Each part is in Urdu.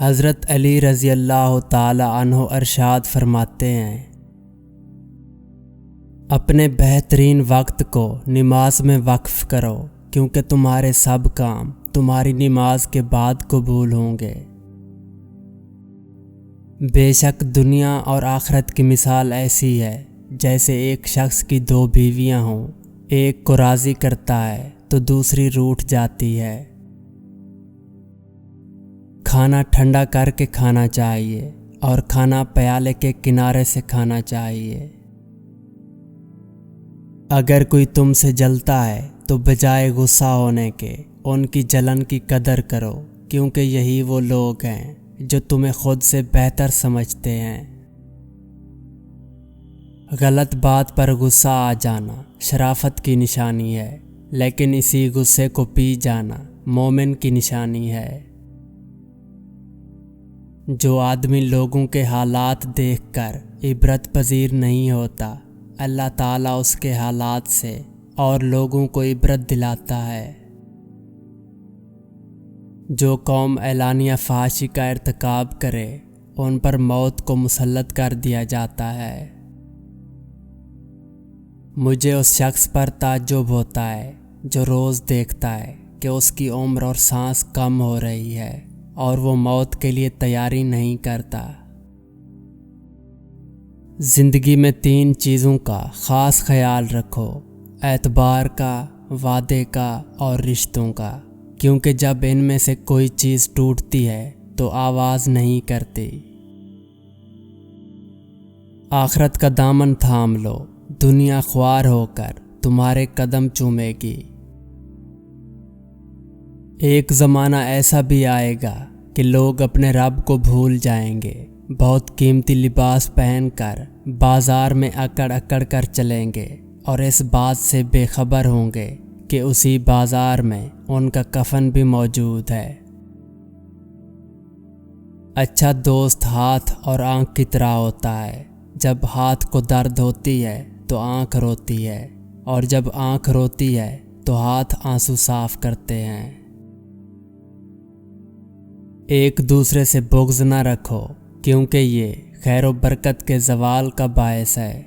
حضرت علی رضی اللہ تعالی عنہ ارشاد فرماتے ہیں، اپنے بہترین وقت کو نماز میں وقف کرو، کیونکہ تمہارے سب کام تمہاری نماز کے بعد قبول ہوں گے۔ بے شک دنیا اور آخرت کی مثال ایسی ہے جیسے ایک شخص کی دو بیویاں ہوں، ایک کو راضی کرتا ہے تو دوسری روٹھ جاتی ہے۔ کھانا ٹھنڈا کر کے کھانا چاہیے اور کھانا پیالے کے کنارے سے کھانا چاہیے۔ اگر کوئی تم سے جلتا ہے تو بجائے غصہ ہونے کے ان کی جلن کی قدر کرو، کیونکہ یہی وہ لوگ ہیں جو تمہیں خود سے بہتر سمجھتے ہیں۔ غلط بات پر غصہ آ جانا شرافت کی نشانی ہے، لیکن اسی غصے کو پی جانا مومن کی نشانی ہے۔ جو آدمی لوگوں کے حالات دیکھ کر عبرت پذیر نہیں ہوتا، اللہ تعالیٰ اس کے حالات سے اور لوگوں کو عبرت دلاتا ہے۔ جو قوم اعلانیہ فحاشی کا ارتکاب کرے ان پر موت کو مسلط کر دیا جاتا ہے۔ مجھے اس شخص پر تعجب ہوتا ہے جو روز دیکھتا ہے کہ اس کی عمر اور سانس کم ہو رہی ہے اور وہ موت کے لیے تیاری نہیں کرتا۔ زندگی میں 3 چیزوں کا خاص خیال رکھو، اعتبار کا، وعدے کا اور رشتوں کا، کیونکہ جب ان میں سے کوئی چیز ٹوٹتی ہے تو آواز نہیں کرتی۔ آخرت کا دامن تھام لو، دنیا خوار ہو کر تمہارے قدم چومے گی۔ ایک زمانہ ایسا بھی آئے گا کہ لوگ اپنے رب کو بھول جائیں گے، بہت قیمتی لباس پہن کر بازار میں اکڑ اکڑ کر چلیں گے اور اس بات سے بے خبر ہوں گے کہ اسی بازار میں ان کا کفن بھی موجود ہے۔ اچھا دوست ہاتھ اور آنکھ کی طرح ہوتا ہے، جب ہاتھ کو درد ہوتی ہے تو آنکھ روتی ہے، اور جب آنکھ روتی ہے تو ہاتھ آنسو صاف کرتے ہیں۔ ایک دوسرے سے بغض نہ رکھو، کیونکہ یہ خیر و برکت کے زوال کا باعث ہے۔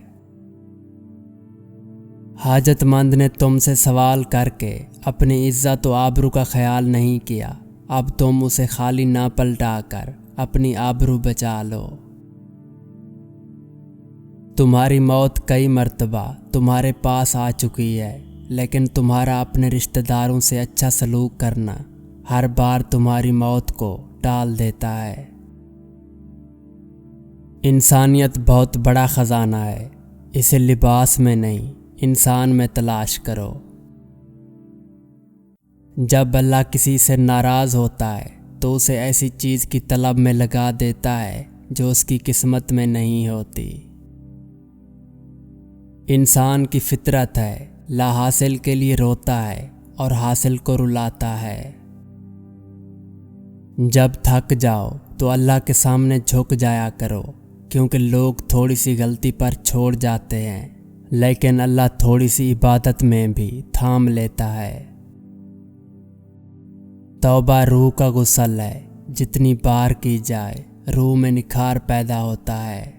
حاجت مند نے تم سے سوال کر کے اپنی عزت و آبرو کا خیال نہیں کیا، اب تم اسے خالی نہ پلٹا کر اپنی آبرو بچا لو۔ تمہاری موت کئی مرتبہ تمہارے پاس آ چکی ہے، لیکن تمہارا اپنے رشتہ داروں سے اچھا سلوک کرنا ہر بار تمہاری موت کو ٹال دیتا ہے۔ انسانیت بہت بڑا خزانہ ہے، اسے لباس میں نہیں انسان میں تلاش کرو۔ جب اللہ کسی سے ناراض ہوتا ہے تو اسے ایسی چیز کی طلب میں لگا دیتا ہے جو اس کی قسمت میں نہیں ہوتی۔ انسان کی فطرت ہے، لا حاصل کے لیے روتا ہے اور حاصل کو رلاتا ہے۔ جب تھک جاؤ تو اللہ کے سامنے جھک جایا کرو، کیونکہ لوگ تھوڑی سی غلطی پر چھوڑ جاتے ہیں، لیکن اللہ تھوڑی سی عبادت میں بھی تھام لیتا ہے۔ توبہ روح کا غسل ہے، جتنی بار کی جائے روح میں نکھار پیدا ہوتا ہے۔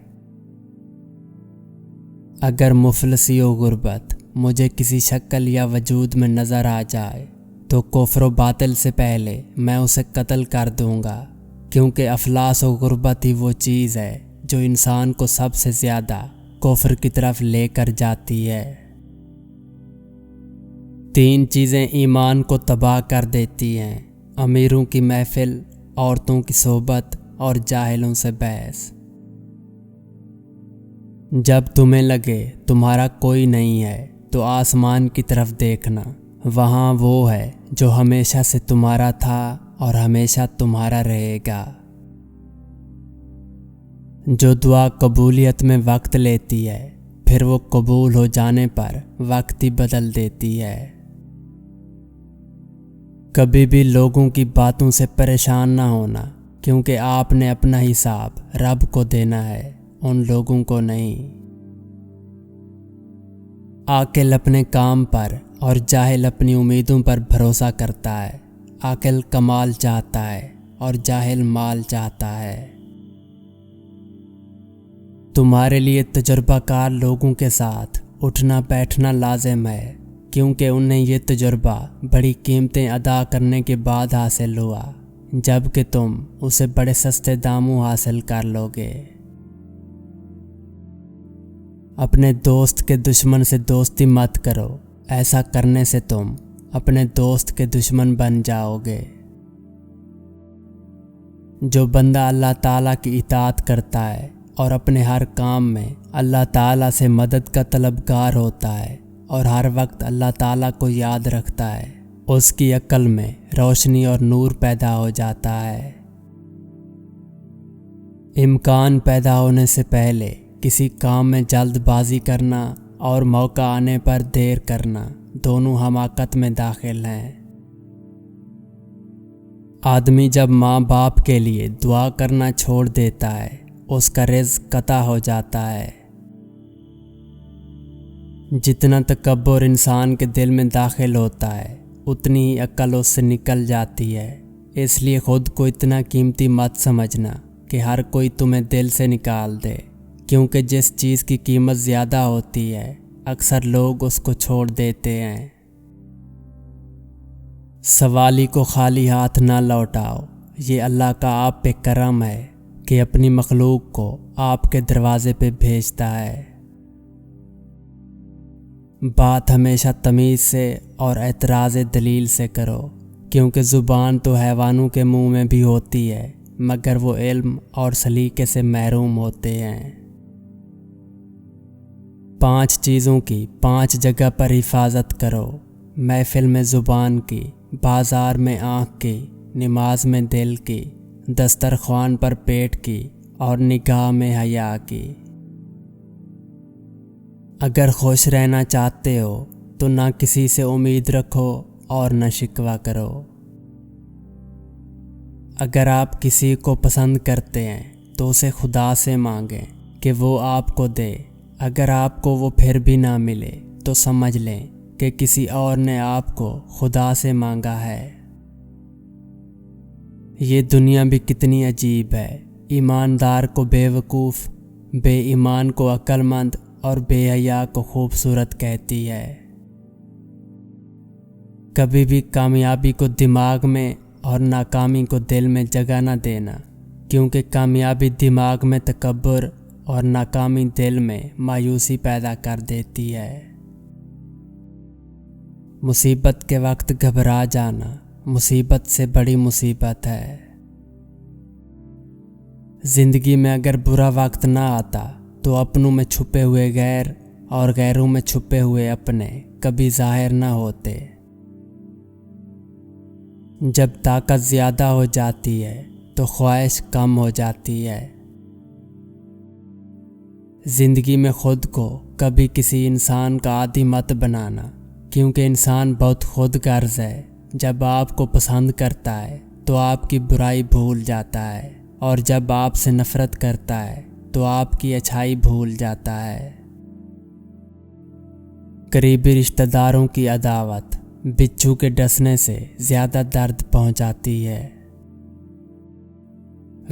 اگر مفلسی و غربت مجھے کسی شکل یا وجود میں نظر آ جائے تو کفر و باطل سے پہلے میں اسے قتل کر دوں گا، کیونکہ افلاس و غربت ہی وہ چیز ہے جو انسان کو سب سے زیادہ کفر کی طرف لے کر جاتی ہے۔ 3 چیزیں ایمان کو تباہ کر دیتی ہیں، امیروں کی محفل، عورتوں کی صحبت اور جاہلوں سے بحث۔ جب تمہیں لگے تمہارا کوئی نہیں ہے تو آسمان کی طرف دیکھنا، وہاں وہ ہے جو ہمیشہ سے تمہارا تھا اور ہمیشہ تمہارا رہے گا۔ جو دعا قبولیت میں وقت لیتی ہے، پھر وہ قبول ہو جانے پر وقت ہی بدل دیتی ہے۔ کبھی بھی لوگوں کی باتوں سے پریشان نہ ہونا، کیونکہ آپ نے اپنا حساب رب کو دینا ہے، ان لوگوں کو نہیں۔ عاقل اپنے کام پر اور جاہل اپنی امیدوں پر بھروسہ کرتا ہے۔ عاقل کمال چاہتا ہے اور جاہل مال چاہتا ہے۔ تمہارے لیے تجربہ کار لوگوں کے ساتھ اٹھنا بیٹھنا لازم ہے، کیونکہ انہیں یہ تجربہ بڑی قیمتیں ادا کرنے کے بعد حاصل ہوا، جبکہ تم اسے بڑے سستے داموں حاصل کر لو گے۔ اپنے دوست کے دشمن سے دوستی مت کرو، ایسا کرنے سے تم اپنے دوست کے دشمن بن جاؤ گے۔ جو بندہ اللہ تعالیٰ کی اطاعت کرتا ہے اور اپنے ہر کام میں اللہ تعالیٰ سے مدد کا طلبگار ہوتا ہے اور ہر وقت اللہ تعالیٰ کو یاد رکھتا ہے، اس کی عقل میں روشنی اور نور پیدا ہو جاتا ہے۔ امکان پیدا ہونے سے پہلے کسی کام میں جلد بازی کرنا اور موقع آنے پر دیر کرنا دونوں حماقت میں داخل ہیں۔ آدمی جب ماں باپ کے لیے دعا کرنا چھوڑ دیتا ہے، اس کا رزق قطع ہو جاتا ہے۔ جتنا تکبر انسان کے دل میں داخل ہوتا ہے، اتنی ہی عقل اس سے نکل جاتی ہے۔ اس لیے خود کو اتنا قیمتی مت سمجھنا کہ ہر کوئی تمہیں دل سے نکال دے، کیونکہ جس چیز کی قیمت زیادہ ہوتی ہے اکثر لوگ اس کو چھوڑ دیتے ہیں۔ سوالی کو خالی ہاتھ نہ لوٹاؤ، یہ اللہ کا آپ پہ کرم ہے کہ اپنی مخلوق کو آپ کے دروازے پہ بھیجتا ہے۔ بات ہمیشہ تمیز سے اور اعتراض دلیل سے کرو، کیونکہ زبان تو حیوانوں کے منہ میں بھی ہوتی ہے، مگر وہ علم اور سلیقے سے محروم ہوتے ہیں۔ 5 چیزوں کی 5 جگہ پر حفاظت کرو، محفل میں زبان کی، بازار میں آنکھ کی، نماز میں دل کی، دسترخوان پر پیٹ کی اور نگاہ میں حیا کی۔ اگر خوش رہنا چاہتے ہو تو نہ کسی سے امید رکھو اور نہ شکوہ کرو۔ اگر آپ کسی کو پسند کرتے ہیں تو اسے خدا سے مانگیں کہ وہ آپ کو دے۔ اگر آپ کو وہ پھر بھی نہ ملے تو سمجھ لیں کہ کسی اور نے آپ کو خدا سے مانگا ہے۔ یہ دنیا بھی کتنی عجیب ہے، ایماندار کو بے وقوف، بے ایمان کو عقل مند اور بے حیا کو خوبصورت کہتی ہے۔ کبھی بھی کامیابی کو دماغ میں اور ناکامی کو دل میں جگہ نہ دینا، کیونکہ کامیابی دماغ میں تکبر اور ناکامی دل میں مایوسی پیدا کر دیتی ہے۔ مصیبت کے وقت گھبرا جانا مصیبت سے بڑی مصیبت ہے۔ زندگی میں اگر برا وقت نہ آتا تو اپنوں میں چھپے ہوئے غیر اور غیروں میں چھپے ہوئے اپنے کبھی ظاہر نہ ہوتے۔ جب طاقت زیادہ ہو جاتی ہے تو خواہش کم ہو جاتی ہے۔ زندگی میں خود کو کبھی کسی انسان کا عادی مت بنانا، کیونکہ انسان بہت خود غرض ہے۔ جب آپ کو پسند کرتا ہے تو آپ کی برائی بھول جاتا ہے، اور جب آپ سے نفرت کرتا ہے تو آپ کی اچھائی بھول جاتا ہے۔ قریبی رشتہ داروں کی عداوت بچھو کے ڈسنے سے زیادہ درد پہنچاتی ہے۔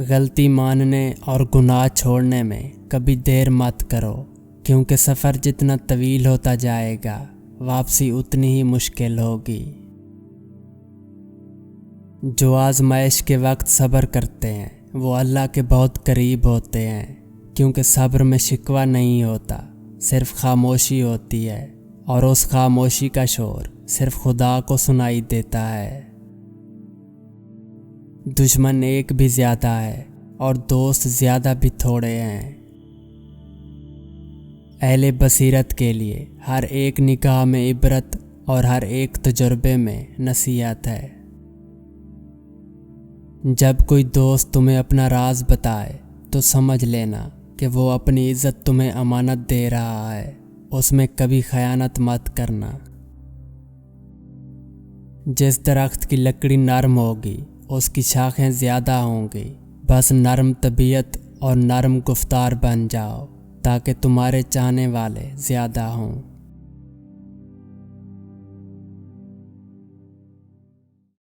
غلطی ماننے اور گناہ چھوڑنے میں کبھی دیر مت کرو، کیونکہ سفر جتنا طویل ہوتا جائے گا واپسی اتنی ہی مشکل ہوگی۔ جو آزمائش کے وقت صبر کرتے ہیں وہ اللہ کے بہت قریب ہوتے ہیں، کیونکہ صبر میں شکوہ نہیں ہوتا، صرف خاموشی ہوتی ہے، اور اس خاموشی کا شور صرف خدا کو سنائی دیتا ہے۔ دشمن ایک بھی زیادہ ہے اور دوست زیادہ بھی تھوڑے ہیں۔ اہل بصیرت کے لیے ہر ایک نگاہ میں عبرت اور ہر ایک تجربے میں نصیحت ہے۔ جب کوئی دوست تمہیں اپنا راز بتائے تو سمجھ لینا کہ وہ اپنی عزت تمہیں امانت دے رہا ہے، اس میں کبھی خیانت مت کرنا۔ جس درخت کی لکڑی نرم ہوگی اس کی شاخیں زیادہ ہوں گی، بس نرم طبیعت اور نرم گفتار بن جاؤ تاکہ تمہارے چاہنے والے زیادہ ہوں۔